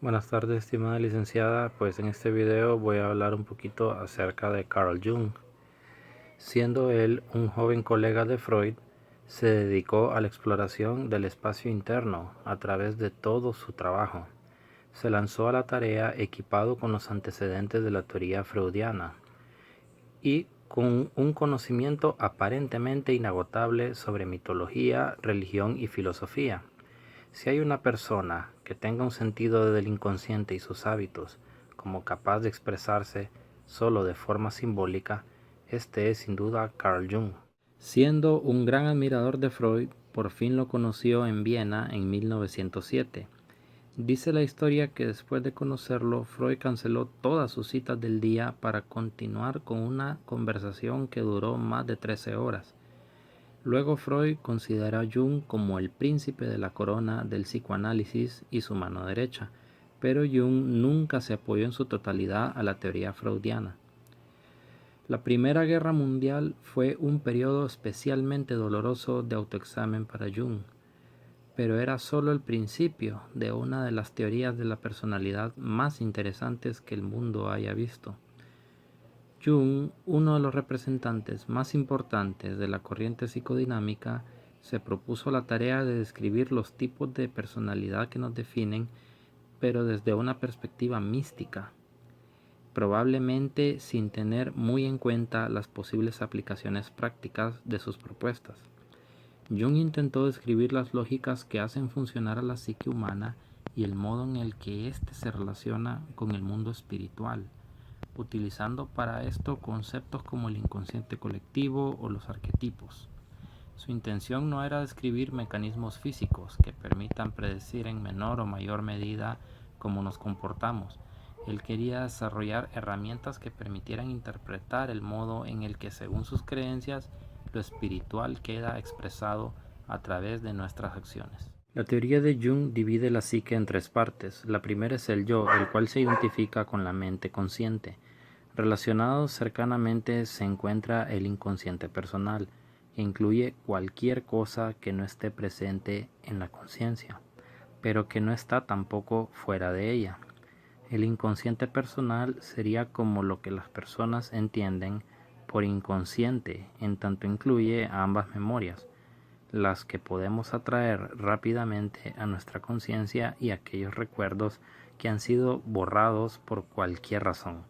Buenas tardes, estimada licenciada. Pues en este video voy a hablar un poquito acerca de Carl Jung. Siendo él un joven colega de Freud, se dedicó a la exploración del espacio interno a través de todo su trabajo. Se lanzó a la tarea equipado con los antecedentes de la teoría freudiana y con un conocimiento aparentemente inagotable sobre mitología, religión y filosofía. Si hay una persona que tenga un sentido del inconsciente y sus hábitos como capaz de expresarse solo de forma simbólica, este es sin duda Carl Jung. Siendo un gran admirador de Freud, por fin lo conoció en Viena en 1907. Dice la historia que después de conocerlo, Freud canceló todas sus citas del día para continuar con una conversación que duró más de 13 horas. Luego Freud considera a Jung como el príncipe de la corona del psicoanálisis y su mano derecha, pero Jung nunca se apoyó en su totalidad a la teoría freudiana. La Primera Guerra Mundial fue un periodo especialmente doloroso de autoexamen para Jung, pero era solo el principio de una de las teorías de la personalidad más interesantes que el mundo haya visto. Jung, uno de los representantes más importantes de la corriente psicodinámica, se propuso la tarea de describir los tipos de personalidad que nos definen, pero desde una perspectiva mística, probablemente sin tener muy en cuenta las posibles aplicaciones prácticas de sus propuestas. Jung intentó describir las lógicas que hacen funcionar a la psique humana y el modo en el que éste se relaciona con el mundo espiritual, utilizando para esto conceptos como el inconsciente colectivo o los arquetipos. Su intención no era describir mecanismos físicos que permitan predecir en menor o mayor medida cómo nos comportamos. Él quería desarrollar herramientas que permitieran interpretar el modo en el que, según sus creencias, lo espiritual queda expresado a través de nuestras acciones. La teoría de Jung divide la psique en tres partes. La primera es el yo, el cual se identifica con la mente consciente. Relacionado cercanamente se encuentra el inconsciente personal, que incluye cualquier cosa que no esté presente en la conciencia, pero que no está tampoco fuera de ella. El inconsciente personal sería como lo que las personas entienden por inconsciente, en tanto incluye a ambas memorias, las que podemos atraer rápidamente a nuestra conciencia y aquellos recuerdos que han sido borrados por cualquier razón.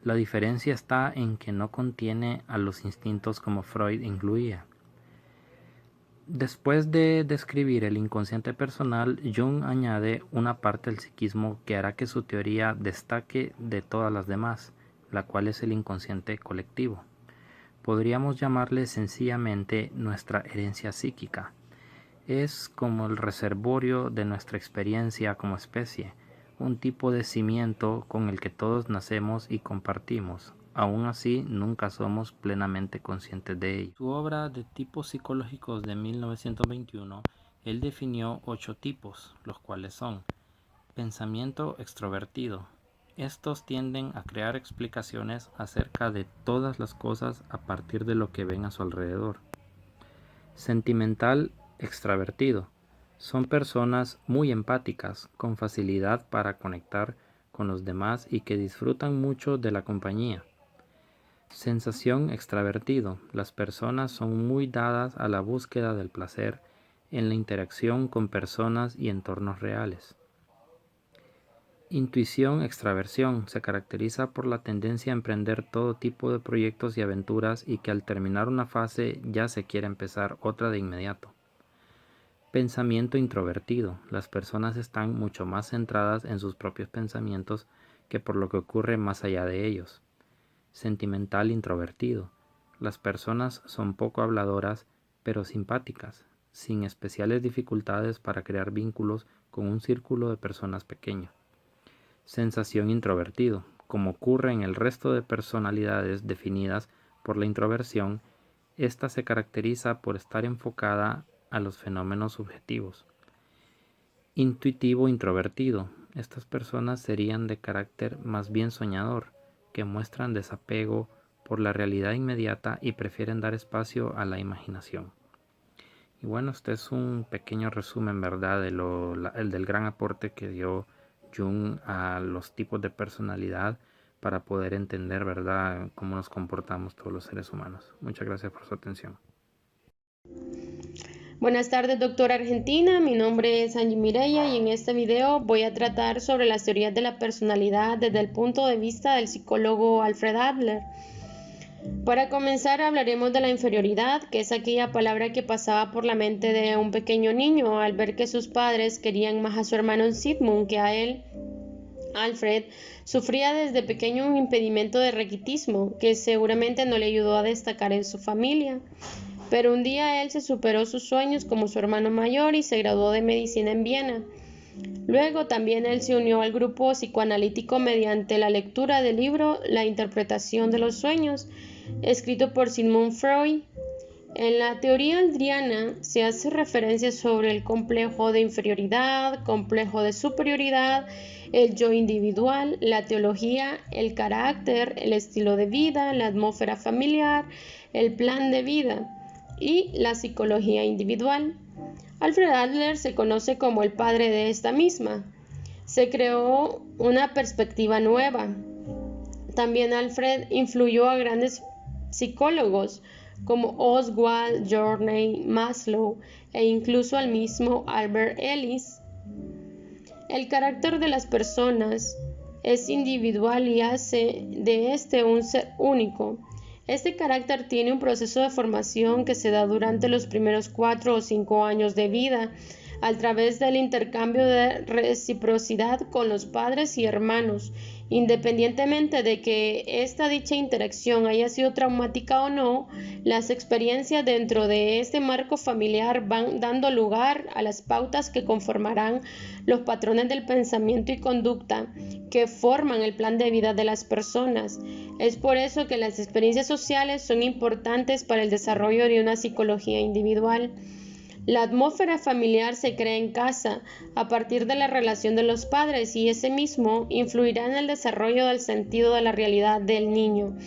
La diferencia está en que no contiene a los instintos como Freud incluía. Después de describir el inconsciente personal, Jung añade una parte del psiquismo que hará que su teoría destaque de todas las demás, la cual es el inconsciente colectivo. Podríamos llamarle sencillamente nuestra herencia psíquica. Es como el reservorio de nuestra experiencia como especie, un tipo de cimiento con el que todos nacemos y compartimos. Aún así, nunca somos plenamente conscientes de ello. En su obra de tipos psicológicos de 1921, él definió 8 tipos, los cuales son: pensamiento extrovertido. Estos tienden a crear explicaciones acerca de todas las cosas a partir de lo que ven a su alrededor. Sentimental extravertido. Son personas muy empáticas, con facilidad para conectar con los demás y que disfrutan mucho de la compañía. Sensación extravertido. Las personas son muy dadas a la búsqueda del placer en la interacción con personas y entornos reales. Intuición extraversión. Se caracteriza por la tendencia a emprender todo tipo de proyectos y aventuras y que al terminar una fase ya se quiere empezar otra de inmediato. Pensamiento introvertido. Las personas están mucho más centradas en sus propios pensamientos que por lo que ocurre más allá de ellos. Sentimental introvertido. Las personas son poco habladoras, pero simpáticas, sin especiales dificultades para crear vínculos con un círculo de personas pequeño. Sensación introvertido. Como ocurre en el resto de personalidades definidas por la introversión, esta se caracteriza por estar enfocada a los fenómenos subjetivos. Intuitivo introvertido. Estas personas serían de carácter más bien soñador, que muestran desapego por la realidad inmediata y prefieren dar espacio a la imaginación. Y bueno, este es un pequeño resumen, ¿verdad?, del gran aporte que dio Jung a los tipos de personalidad para poder entender, ¿verdad?, cómo nos comportamos todos los seres humanos. Muchas gracias por su atención. Buenas tardes, doctora Argentina. Mi nombre es Angie Mireya y en este video voy a tratar sobre las teorías de la personalidad desde el punto de vista del psicólogo Alfred Adler. Para comenzar, hablaremos de la inferioridad, que es aquella palabra que pasaba por la mente de un pequeño niño al ver que sus padres querían más a su hermano Sigmund que a él. Alfred sufría desde pequeño un impedimento de raquitismo que seguramente no le ayudó a destacar en su familia. Pero un día él se superó sus sueños como su hermano mayor y se graduó de medicina en Viena. Luego también él se unió al grupo psicoanalítico mediante la lectura del libro La interpretación de los sueños, escrito por Sigmund Freud. En la teoría adleriana se hace referencia sobre el complejo de inferioridad, complejo de superioridad, el yo individual, la teología, el carácter, el estilo de vida, la atmósfera familiar, el plan de vida y la psicología individual. Alfred Adler se conoce como el padre de esta misma. Se creó una perspectiva nueva. También Alfred influyó a grandes psicólogos como Oswald, Journey, Maslow e incluso al mismo Albert Ellis. El carácter de las personas es individual y hace de este un ser único. Este carácter tiene un proceso de formación que se da durante los primeros 4 o 5 años de vida, a través del intercambio de reciprocidad con los padres y hermanos, independientemente de que esta dicha interacción haya sido traumática o no. Las experiencias dentro de este marco familiar van dando lugar a las pautas que conformarán los patrones del pensamiento y conducta que forman el plan de vida de las personas. Es por eso que las experiencias sociales son importantes para el desarrollo de una psicología individual. La atmósfera familiar se crea en casa a partir de la relación de los padres y ese mismo influirá en el desarrollo del sentido de la realidad del niño.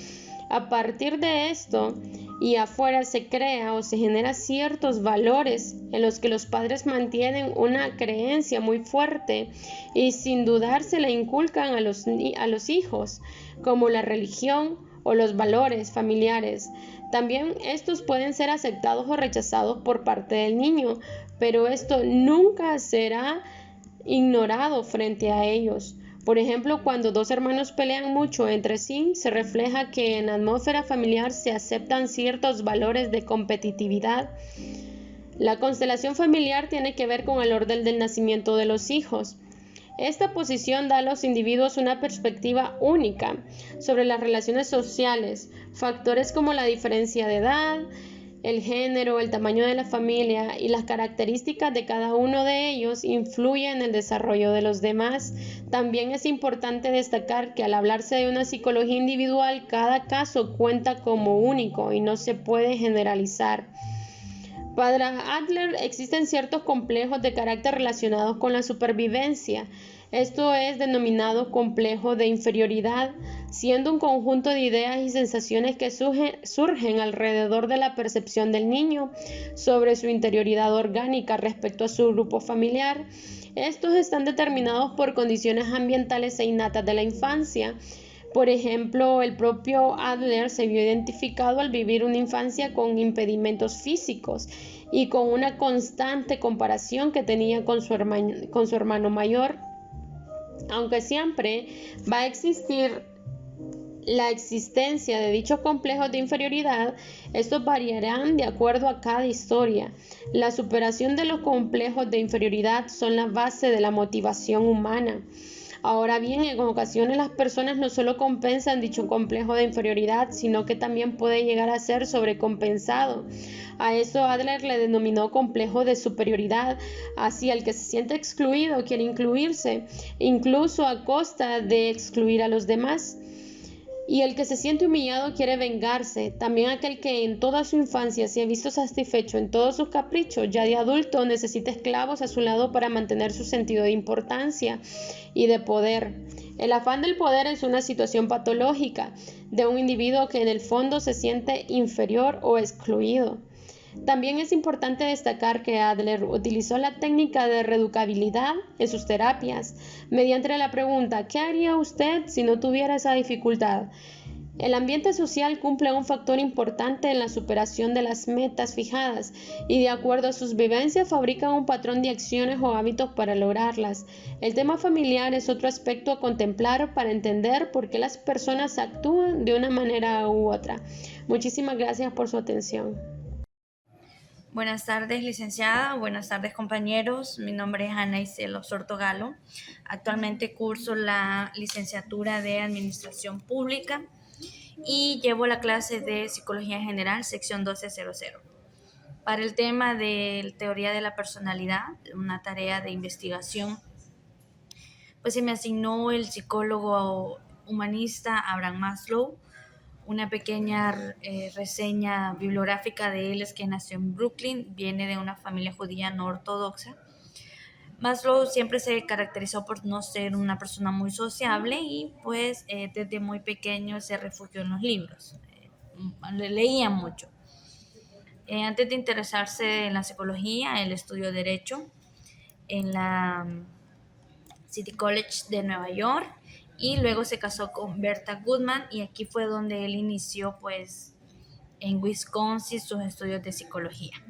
A partir de esto y afuera se crea o se genera ciertos valores en los que los padres mantienen una creencia muy fuerte y sin dudar se la inculcan a los hijos, como la religión o los valores familiares. También estos pueden ser aceptados o rechazados por parte del niño, pero esto nunca será ignorado frente a ellos. Por ejemplo, cuando dos hermanos pelean mucho entre sí, se refleja que en la atmósfera familiar se aceptan ciertos valores de competitividad. La constelación familiar tiene que ver con el orden del nacimiento de los hijos. Esta posición da a los individuos una perspectiva única sobre las relaciones sociales. Factores como la diferencia de edad, el género, el tamaño de la familia y las características de cada uno de ellos influyen en el desarrollo de los demás. También es importante destacar que al hablarse de una psicología individual, cada caso cuenta como único y no se puede generalizar. Para Adler existen ciertos complejos de carácter relacionados con la supervivencia. Esto es denominado complejo de inferioridad, siendo un conjunto de ideas y sensaciones que surgen alrededor de la percepción del niño sobre su interioridad orgánica respecto a su grupo familiar. Estos están determinados por condiciones ambientales e innatas de la infancia. Por ejemplo, el propio Adler se vio identificado al vivir una infancia con impedimentos físicos y con una constante comparación que tenía con su hermano mayor. Aunque siempre va a existir la existencia de dichos complejos de inferioridad, estos variarán de acuerdo a cada historia. La superación de los complejos de inferioridad son la base de la motivación humana. Ahora bien, en ocasiones las personas no solo compensan dicho complejo de inferioridad, sino que también puede llegar a ser sobrecompensado. A eso Adler le denominó complejo de superioridad. Así, el que se siente excluido quiere incluirse, incluso a costa de excluir a los demás. Y el que se siente humillado quiere vengarse. También aquel que en toda su infancia se ha visto satisfecho en todos sus caprichos, ya de adulto necesita esclavos a su lado para mantener su sentido de importancia y de poder. El afán del poder es una situación patológica de un individuo que en el fondo se siente inferior o excluido. También es importante destacar que Adler utilizó la técnica de reeducabilidad en sus terapias, mediante la pregunta ¿qué haría usted si no tuviera esa dificultad? El ambiente social cumple un factor importante en la superación de las metas fijadas y de acuerdo a sus vivencias fabrican un patrón de acciones o hábitos para lograrlas. El tema familiar es otro aspecto a contemplar para entender por qué las personas actúan de una manera u otra. Muchísimas gracias por su atención. Buenas tardes, licenciada. Buenas tardes, compañeros. Mi nombre es Ana Isela Osorto Galo. Actualmente curso la licenciatura de Administración Pública y llevo la clase de Psicología General, sección 1200. Para el tema de teoría de la personalidad, una tarea de investigación, pues se me asignó el psicólogo humanista Abraham Maslow. Una pequeña reseña bibliográfica de él es que nació en Brooklyn, viene de una familia judía no ortodoxa. Maslow siempre se caracterizó por no ser una persona muy sociable y pues desde muy pequeño se refugió en los libros. Leía mucho. Antes de interesarse en la psicología, él estudió Derecho en la City College de Nueva York y luego se casó con Bertha Goodman y aquí fue donde él inició pues en Wisconsin sus estudios de psicología.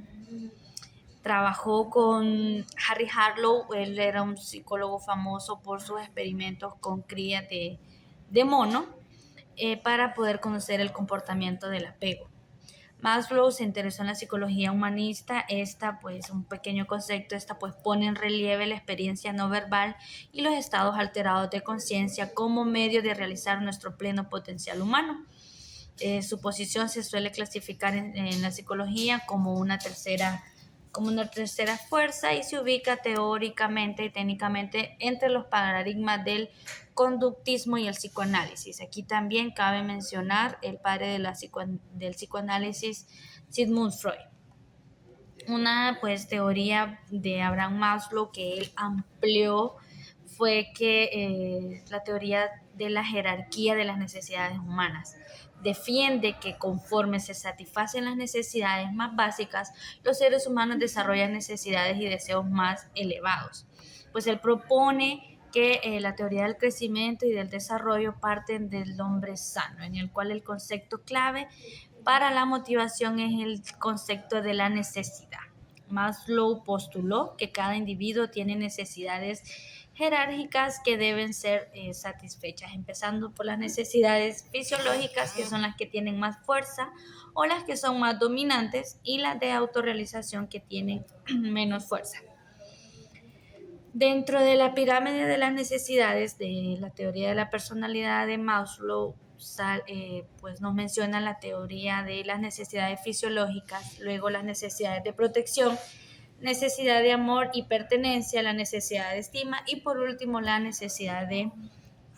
Trabajó con Harry Harlow, él era un psicólogo famoso por sus experimentos con crías de mono para poder conocer el comportamiento del apego. Maslow se interesó en la psicología humanista. Esta, pues, un pequeño concepto, pues pone en relieve la experiencia no verbal y los estados alterados de conciencia como medio de realizar nuestro pleno potencial humano. Su posición se suele clasificar en la psicología como una tercera fuerza y se ubica teóricamente y técnicamente entre los paradigmas del conductismo y el psicoanálisis. Aquí también cabe mencionar el padre del psicoanálisis, Sigmund Freud. Una pues teoría de Abraham Maslow que él amplió fue que la teoría de la jerarquía de las necesidades humanas defiende que conforme se satisfacen las necesidades más básicas, los seres humanos desarrollan necesidades y deseos más elevados. Pues él propone que la teoría del crecimiento y del desarrollo parten del hombre sano, en el cual el concepto clave para la motivación es el concepto de la necesidad. Maslow postuló que cada individuo tiene necesidades jerárquicas que deben ser satisfechas, empezando por las necesidades fisiológicas, que son las que tienen más fuerza o las que son más dominantes, y las de autorrealización, que tienen menos fuerza. Dentro de la pirámide de las necesidades de la teoría de la personalidad de Maslow, pues nos menciona la teoría de las necesidades fisiológicas, luego las necesidades de protección, necesidad de amor y pertenencia, la necesidad de estima y por último la necesidad de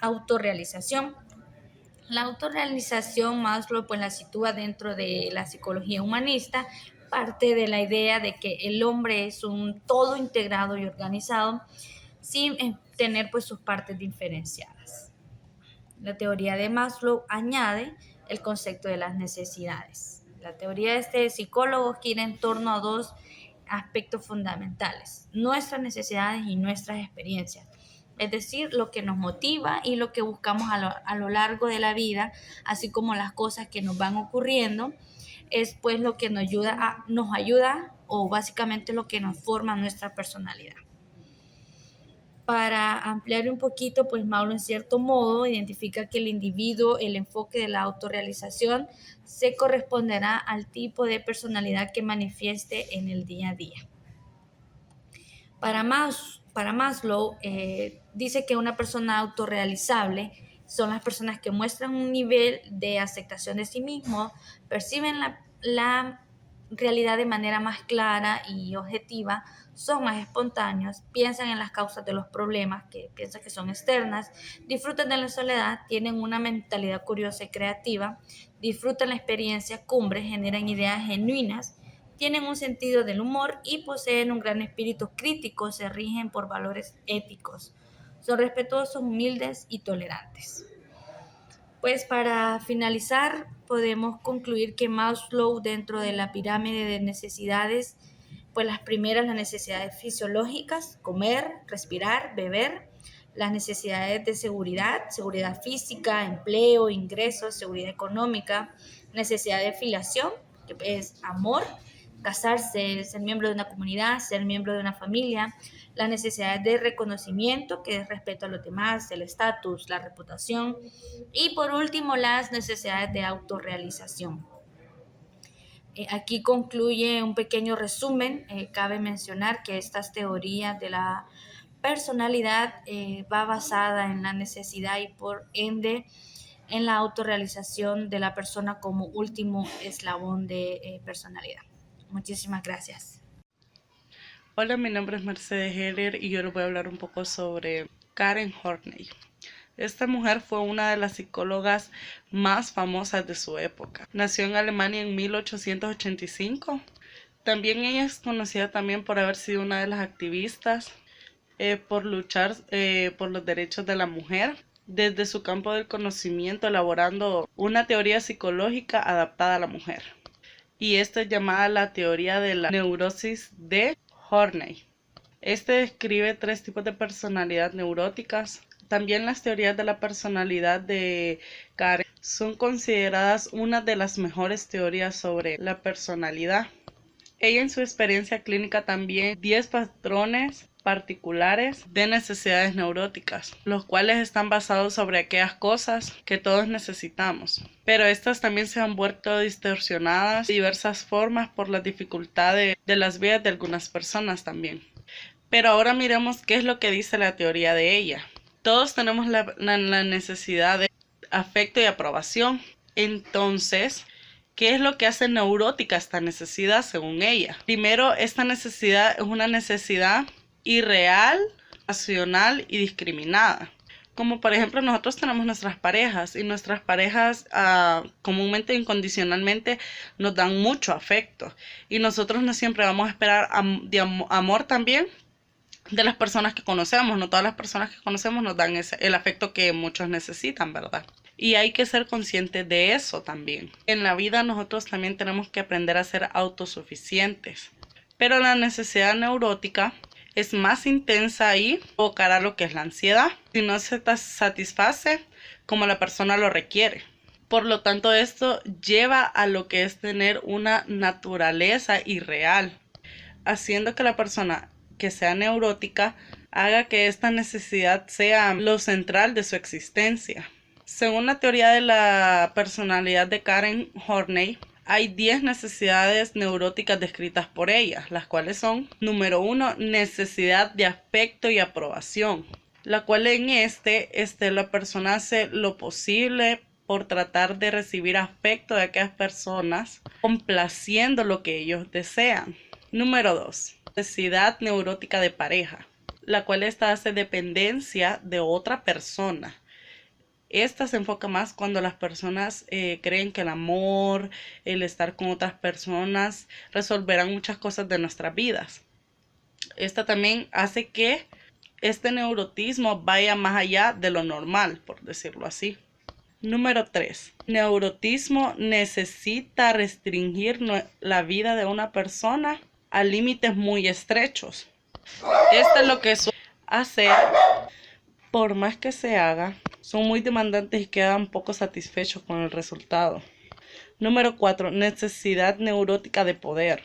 autorrealización. La autorrealización Maslow pues la sitúa dentro de la psicología humanista, parte de la idea de que el hombre es un todo integrado y organizado sin tener pues sus partes diferenciadas. La teoría de Maslow añade el concepto de las necesidades. La teoría de este psicólogo gira en torno a dos aspectos fundamentales: nuestras necesidades y nuestras experiencias, es decir, lo que nos motiva y lo que buscamos a lo largo de la vida, así como las cosas que nos van ocurriendo, es pues lo que nos ayuda o básicamente lo que nos forma nuestra personalidad. Para ampliar un poquito, pues Maslow en cierto modo identifica que el individuo, el enfoque de la autorrealización, se corresponderá al tipo de personalidad que manifieste en el día a día. Para Maslow, dice que una persona autorrealizable son las personas que muestran un nivel de aceptación de sí mismo, perciben la realidad de manera más clara y objetiva, son más espontáneos, piensan en las causas de los problemas, que piensan que son externas, disfrutan de la soledad, tienen una mentalidad curiosa y creativa, disfrutan la experiencia cumbre, generan ideas genuinas, tienen un sentido del humor y poseen un gran espíritu crítico, se rigen por valores éticos, son respetuosos, humildes y tolerantes. Pues para finalizar, podemos concluir que Maslow, dentro de la pirámide de necesidades, pues las primeras, las necesidades fisiológicas: comer, respirar, beber; las necesidades de seguridad: seguridad física, empleo, ingresos, seguridad económica; necesidad de filiación, que es amor, casarse, ser miembro de una comunidad, ser miembro de una familia; las necesidades de reconocimiento, que es respeto a los demás, el estatus, la reputación; y por último, las necesidades de autorrealización. Aquí concluye un pequeño resumen. Cabe mencionar que estas teorías de la personalidad va basada en la necesidad y por ende en la autorrealización de la persona como último eslabón de personalidad. Muchísimas gracias. Hola, mi nombre es Mercedes Heller y yo les voy a hablar un poco sobre Karen Horney. Esta mujer fue una de las psicólogas más famosas de su época. Nació en Alemania en 1885. También ella es conocida también por haber sido una de las activistas por luchar por los derechos de la mujer, desde su campo del conocimiento, elaborando una teoría psicológica adaptada a la mujer. Y esta es llamada la teoría de la neurosis de Horney. Este describe 3 tipos de personalidad neuróticas. También las teorías de la personalidad de Karen son consideradas una de las mejores teorías sobre la personalidad. Ella en su experiencia clínica también 10 patrones particulares de necesidades neuróticas, los cuales están basados sobre aquellas cosas que todos necesitamos. Pero estas también se han vuelto distorsionadas de diversas formas por las dificultades de las vidas de algunas personas también. Pero ahora miremos qué es lo que dice la teoría de ella. Todos tenemos la necesidad de afecto y aprobación. Entonces, ¿qué es lo que hace neurótica esta necesidad según ella? Primero, esta necesidad es una necesidad irreal, racional y discriminada. Como por ejemplo, nosotros tenemos nuestras parejas y nuestras parejas comúnmente incondicionalmente nos dan mucho afecto. Y nosotros no siempre vamos a esperar amor también de las personas que conocemos. No todas las personas que conocemos nos dan el afecto que muchos necesitan, ¿verdad? Y hay que ser conscientes de eso también. En la vida nosotros también tenemos que aprender a ser autosuficientes. Pero la necesidad neurótica es más intensa y provocará lo que es la ansiedad si no se satisface como la persona lo requiere. Por lo tanto, esto lleva a lo que es tener una naturaleza irreal, haciendo que la persona que sea neurótica haga que esta necesidad sea lo central de su existencia. Según la teoría de la personalidad de Karen Horney, hay 10 necesidades neuróticas descritas por ella, las cuales son: número 1, necesidad de afecto y aprobación, la cual en la persona hace lo posible por tratar de recibir afecto de aquellas personas, complaciendo lo que ellos desean. Número 2, necesidad neurótica de pareja, la cual hace dependencia de otra persona. Esta se enfoca más cuando las personas creen que el amor, el estar con otras personas resolverán muchas cosas de nuestras vidas. Esta también hace que este neurotismo vaya más allá de lo normal, por decirlo así. Número 3. Neurotismo necesita restringir la vida de una persona a límites muy estrechos. Esto es lo que suele hacer, por más que se haga, son muy demandantes y quedan poco satisfechos con el resultado. Número 4. Necesidad neurótica de poder.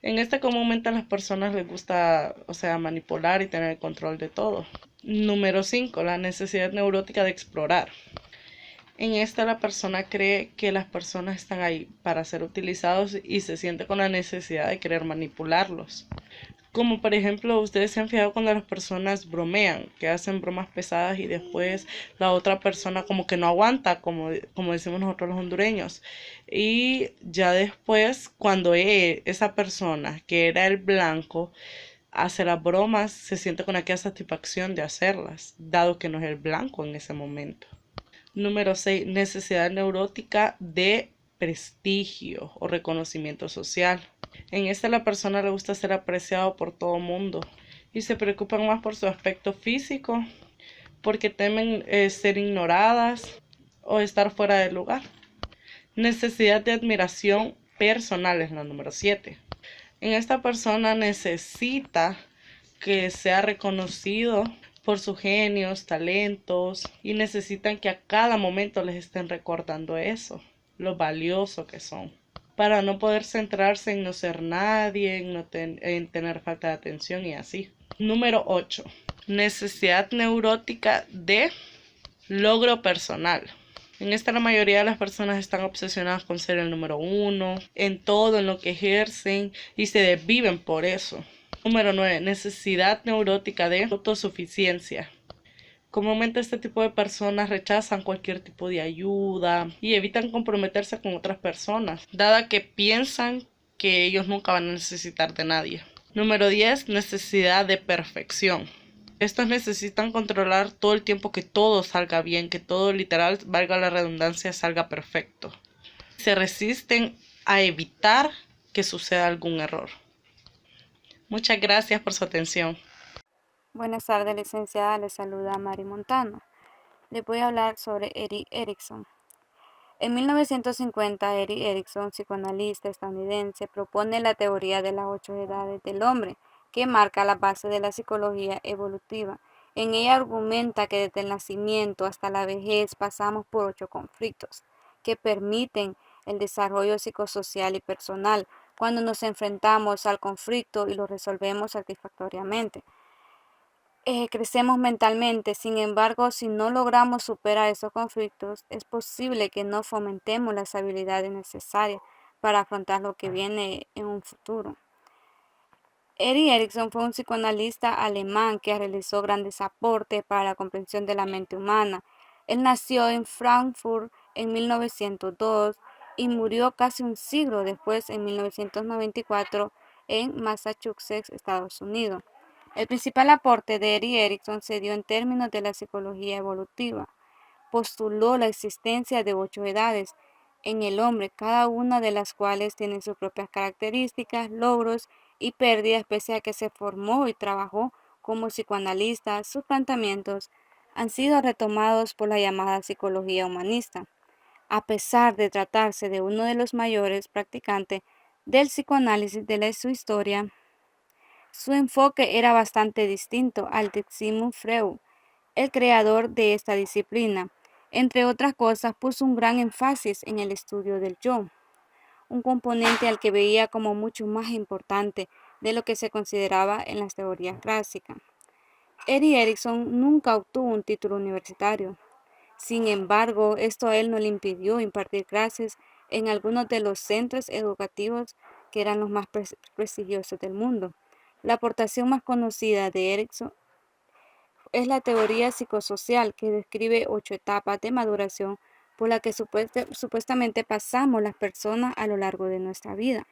En comúnmente a las personas les gusta, manipular y tener el control de todo. Número 5. La necesidad neurótica de explorar. En la persona cree que las personas están ahí para ser utilizados y se siente con la necesidad de querer manipularlos. Como por ejemplo, ustedes se han fijado cuando las personas bromean, que hacen bromas pesadas y después la otra persona como que no aguanta, como decimos nosotros los hondureños. Y ya después, cuando esa persona que era el blanco hace las bromas, se siente con aquella satisfacción de hacerlas, dado que no es el blanco en ese momento. Número 6. Necesidad neurótica de prestigio o reconocimiento social. En la persona le gusta ser apreciado por todo el mundo y se preocupan más por su aspecto físico porque temen ser ignoradas o estar fuera del lugar. Necesidad de admiración personal es la número 7. En esta persona necesita que sea reconocido por sus genios, talentos, y necesitan que a cada momento les estén recordando eso, lo valioso que son, para no poder centrarse en no ser nadie, en tener falta de atención y así. Número 8. Necesidad neurótica de logro personal. En esta la mayoría de las personas están obsesionadas con ser el número 1, en todo en lo que ejercen y se desviven por eso. Número 9. Necesidad neurótica de autosuficiencia. Comúnmente este tipo de personas rechazan cualquier tipo de ayuda y evitan comprometerse con otras personas, dada que piensan que ellos nunca van a necesitar de nadie. Número 10. Necesidad de perfección. Estos necesitan controlar todo el tiempo que todo salga bien, que todo literal, valga la redundancia, salga perfecto. Se resisten a evitar que suceda algún error. Muchas gracias por su atención. Buenas tardes, licenciada. Le saluda Mari Montano. Les voy a hablar sobre Erik Erikson. En 1950, Erik Erikson, psicoanalista estadounidense, propone la teoría de las 8 edades del hombre, que marca la base de la psicología evolutiva. En ella argumenta que desde el nacimiento hasta la vejez pasamos por 8 conflictos que permiten el desarrollo psicosocial y personal cuando nos enfrentamos al conflicto y lo resolvemos satisfactoriamente. Crecemos mentalmente. Sin embargo, si no logramos superar esos conflictos, es posible que no fomentemos las habilidades necesarias para afrontar lo que viene en un futuro. Erik Erikson fue un psicoanalista alemán que realizó grandes aportes para la comprensión de la mente humana. Él nació en Frankfurt en 1902 y murió casi un siglo después, en 1994, en Massachusetts, Estados Unidos. El principal aporte de Erik Erikson se dio en términos de la psicología evolutiva. Postuló la existencia de 8 edades en el hombre, cada una de las cuales tiene sus propias características, logros y pérdidas, pese a que se formó y trabajó como psicoanalista. Sus planteamientos han sido retomados por la llamada psicología humanista. A pesar de tratarse de uno de los mayores practicantes del psicoanálisis de su historia, su enfoque era bastante distinto al de Sigmund Freud, el creador de esta disciplina. Entre otras cosas, puso un gran énfasis en el estudio del yo, un componente al que veía como mucho más importante de lo que se consideraba en las teorías clásicas. Erik Erikson nunca obtuvo un título universitario. Sin embargo, esto a él no le impidió impartir clases en algunos de los centros educativos que eran los más prestigiosos del mundo. La aportación más conocida de Erikson es la teoría psicosocial, que describe 8 etapas de maduración por las que supuestamente pasamos las personas a lo largo de nuestra vida.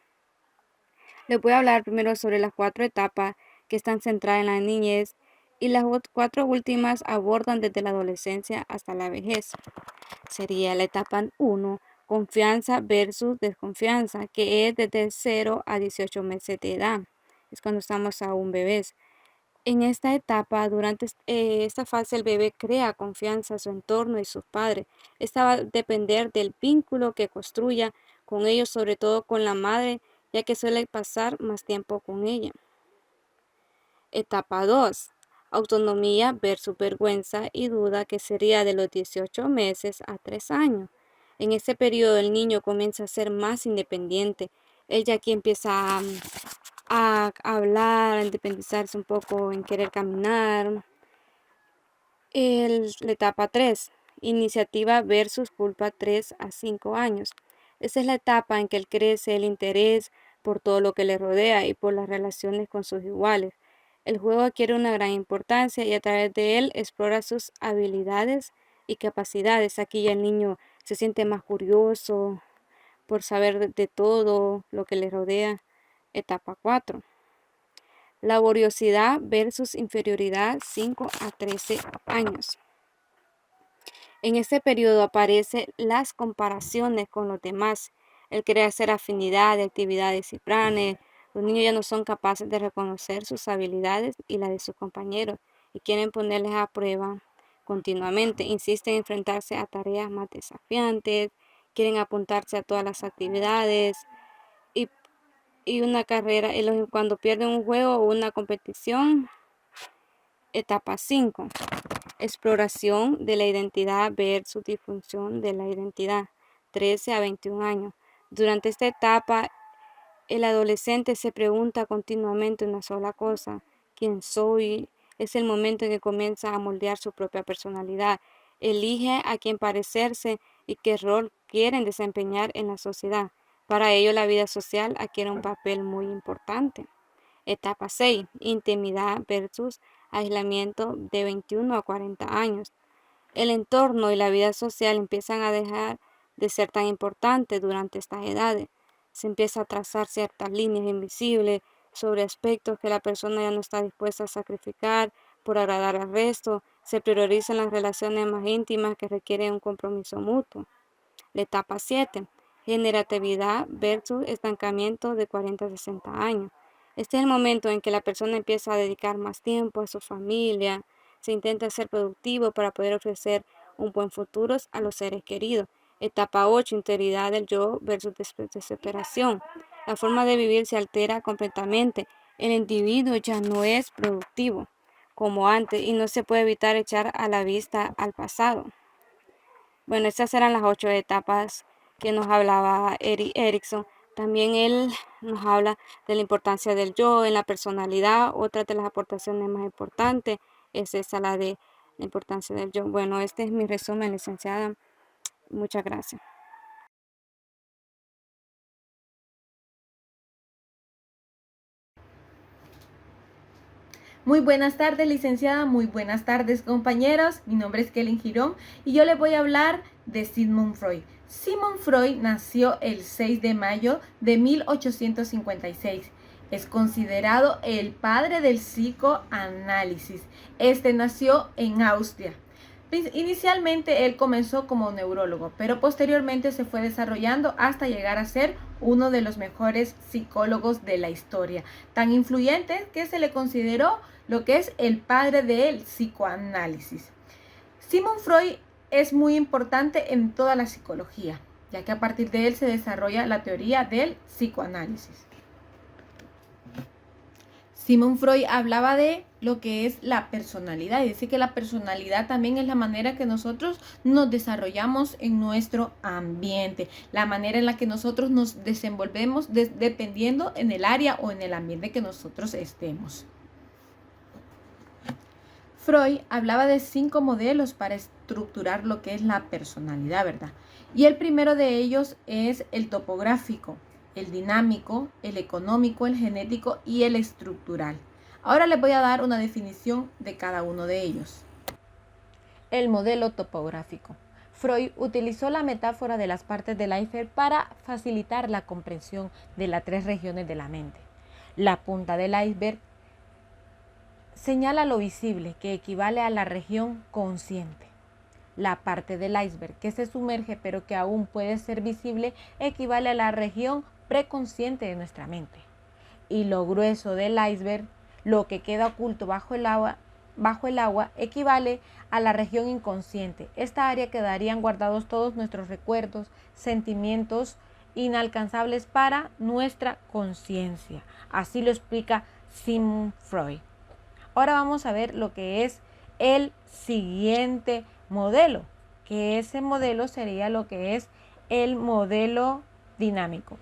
Les voy a hablar primero sobre las 4 etapas que están centradas en la niñez, y las 4 últimas abordan desde la adolescencia hasta la vejez. Sería la etapa 1, confianza versus desconfianza, que es desde 0 a 18 meses de edad. Es cuando estamos aún bebés. En esta etapa, durante esta fase, el bebé crea confianza en su entorno y sus padres. Esta va a depender del vínculo que construya con ellos, sobre todo con la madre, ya que suele pasar más tiempo con ella. Etapa 2. Autonomía versus vergüenza y duda, que sería de los 18 meses a 3 años. En este periodo el niño comienza a ser más independiente. Él ya aquí empieza a hablar, a independizarse un poco, en querer caminar. La etapa 3. Iniciativa versus culpa, 3 a 5 años. Esa es la etapa en que él crece el interés por todo lo que le rodea y por las relaciones con sus iguales. El juego adquiere una gran importancia y a través de él explora sus habilidades y capacidades. Aquí ya el niño se siente más curioso por saber de todo lo que le rodea. Etapa 4. Laboriosidad versus inferioridad, 5 a 13 años. En este periodo aparecen las comparaciones con los demás, el querer hacer afinidad de actividades y planes. Los niños ya no son capaces de reconocer sus habilidades y las de sus compañeros y quieren ponerles a prueba continuamente, insisten en enfrentarse a tareas más desafiantes, quieren apuntarse a todas las actividades y, una carrera, cuando pierden un juego o una competición. Etapa 5. Exploración de la identidad versus difusión de la identidad, 13 a 21 años. Durante esta etapa, el adolescente se pregunta continuamente una sola cosa: ¿quién soy? Es el momento en que comienza a moldear su propia personalidad. Elige a quién parecerse y qué rol quieren desempeñar en la sociedad. Para ello, la vida social adquiere un papel muy importante. Etapa 6. Intimidad versus aislamiento, de 21 a 40 años. El entorno y la vida social empiezan a dejar de ser tan importantes durante estas edades. Se empieza a trazar ciertas líneas invisibles sobre aspectos que la persona ya no está dispuesta a sacrificar por agradar al resto. Se priorizan las relaciones más íntimas que requieren un compromiso mutuo. La etapa 7. Generatividad versus estancamiento, de 40 a 60 años. Este es el momento en que la persona empieza a dedicar más tiempo a su familia, se intenta ser productivo para poder ofrecer un buen futuro a los seres queridos. Etapa 8. Integridad del yo versus desesperación. La forma de vivir se altera completamente. El individuo ya no es productivo como antes y no se puede evitar echar a la vista al pasado. Bueno, estas eran las 8 etapas que nos hablaba Erik Erikson. También él nos habla de la importancia del yo en la personalidad. Otra de las aportaciones más importantes es esa, la de la importancia del yo. Bueno, este es mi resumen, licenciada. Muchas gracias. Muy buenas tardes, licenciada. Muy buenas tardes, compañeros. Mi nombre es Kellen Girón y yo les voy a hablar de Sigmund Freud. Sigmund Freud nació el 6 de mayo de 1856. Es considerado el padre del psicoanálisis. Este nació en Austria. Inicialmente él comenzó como neurólogo, pero posteriormente se fue desarrollando hasta llegar a ser uno de los mejores psicólogos de la historia, tan influyente que se le consideró lo que es el padre del psicoanálisis. Sigmund Freud es muy importante en toda la psicología, ya que a partir de él se desarrolla la teoría del psicoanálisis. Sigmund Freud hablaba de lo que es la personalidad y dice que la personalidad también es la manera que nosotros nos desarrollamos en nuestro ambiente, la manera en la que nosotros nos desenvolvemos dependiendo en el área o en el ambiente que nosotros estemos. Freud hablaba de 5 modelos para estructurar lo que es la personalidad, ¿verdad? Y el primero de ellos es el topográfico, el dinámico, el económico, el genético y el estructural. Ahora les voy a dar una definición de cada uno de ellos. El modelo topográfico. Freud utilizó la metáfora de las partes del iceberg para facilitar la comprensión de las 3 regiones de la mente. La punta del iceberg señala lo visible, que equivale a la región consciente. La parte del iceberg que se sumerge pero que aún puede ser visible equivale a la región preconsciente de nuestra mente. Y lo grueso del iceberg, lo que queda oculto bajo el agua, equivale a la región inconsciente. Esta área quedarían guardados todos nuestros recuerdos, sentimientos inalcanzables para nuestra conciencia. Así lo explica Sigmund Freud. Ahora vamos a ver lo que es el siguiente modelo, que ese modelo sería lo que es el modelo dinámico.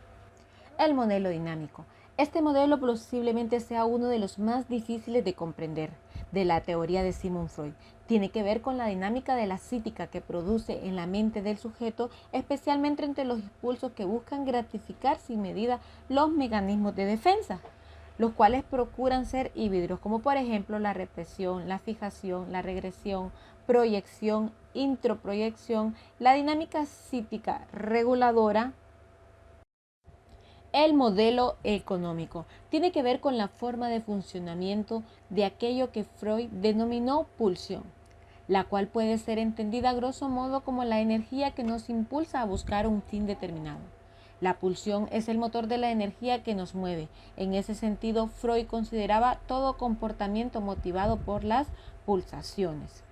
El modelo dinámico. Este modelo posiblemente sea uno de los más difíciles de comprender de la teoría de Sigmund Freud. Tiene que ver con la dinámica de la psíquica que produce en la mente del sujeto, especialmente entre los impulsos que buscan gratificar sin medida los mecanismos de defensa, los cuales procuran ser híbridos, como por ejemplo la represión, la fijación, la regresión, proyección, introproyección, la dinámica psíquica reguladora. El modelo económico tiene que ver con la forma de funcionamiento de aquello que Freud denominó pulsión, la cual puede ser entendida a grosso modo como la energía que nos impulsa a buscar un fin determinado. La pulsión es el motor de la energía que nos mueve. En ese sentido, Freud consideraba todo comportamiento motivado por las pulsaciones.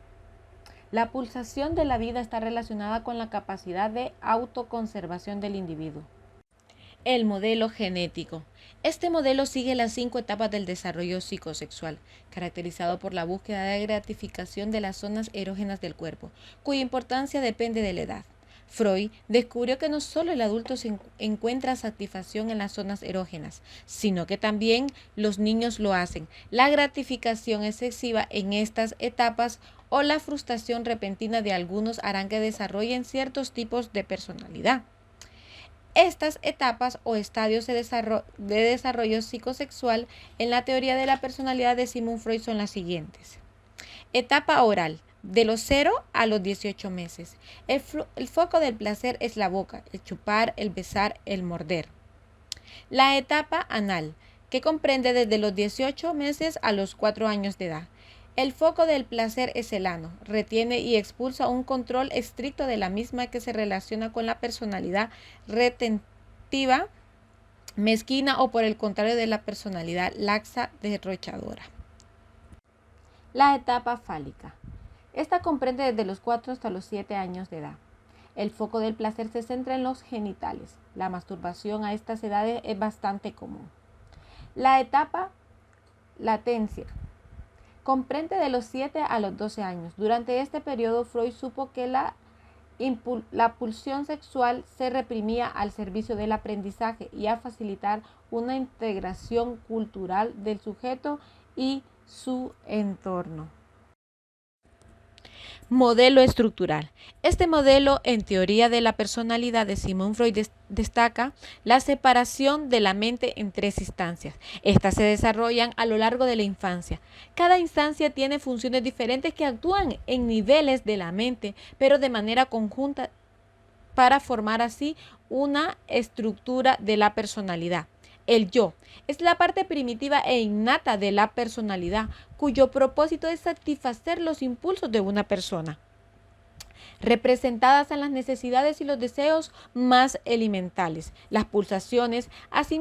La pulsación de la vida está relacionada con la capacidad de autoconservación del individuo. El modelo genético. Este modelo sigue las 5 etapas del desarrollo psicosexual, caracterizado por la búsqueda de gratificación de las zonas erógenas del cuerpo, cuya importancia depende de la edad. Freud descubrió que no solo el adulto se encuentra satisfacción en las zonas erógenas, sino que también los niños lo hacen. La gratificación excesiva en estas etapas o la frustración repentina de algunos harán que desarrollen ciertos tipos de personalidad. Estas etapas o estadios de desarrollo psicosexual en la teoría de la personalidad de Sigmund Freud son las siguientes. Etapa oral, de los 0 a los 18 meses. El foco del placer es la boca, el chupar, el besar, el morder. La etapa anal, que comprende desde los 18 meses a los 4 años de edad. El foco del placer es el ano, retiene y expulsa un control estricto de la misma que se relaciona con la personalidad retentiva, mezquina o por el contrario de la personalidad laxa, derrochadora. La etapa fálica. Esta comprende desde los 4 hasta los 7 años de edad. El foco del placer se centra en los genitales. La masturbación a estas edades es bastante común. La etapa latencia. Comprende de los 7 a los 12 años. Durante este periodo, Freud supo que la pulsión sexual se reprimía al servicio del aprendizaje y a facilitar una integración cultural del sujeto y su entorno. Modelo estructural. Este modelo en teoría de la personalidad de Sigmund Freud destaca la separación de la mente en 3 instancias. Estas se desarrollan a lo largo de la infancia. Cada instancia tiene funciones diferentes que actúan en niveles de la mente, pero de manera conjunta para formar así una estructura de la personalidad. El yo es la parte primitiva e innata de la personalidad, cuyo propósito es satisfacer los impulsos de una persona, representadas en las necesidades y los deseos más elementales. Las pulsaciones, así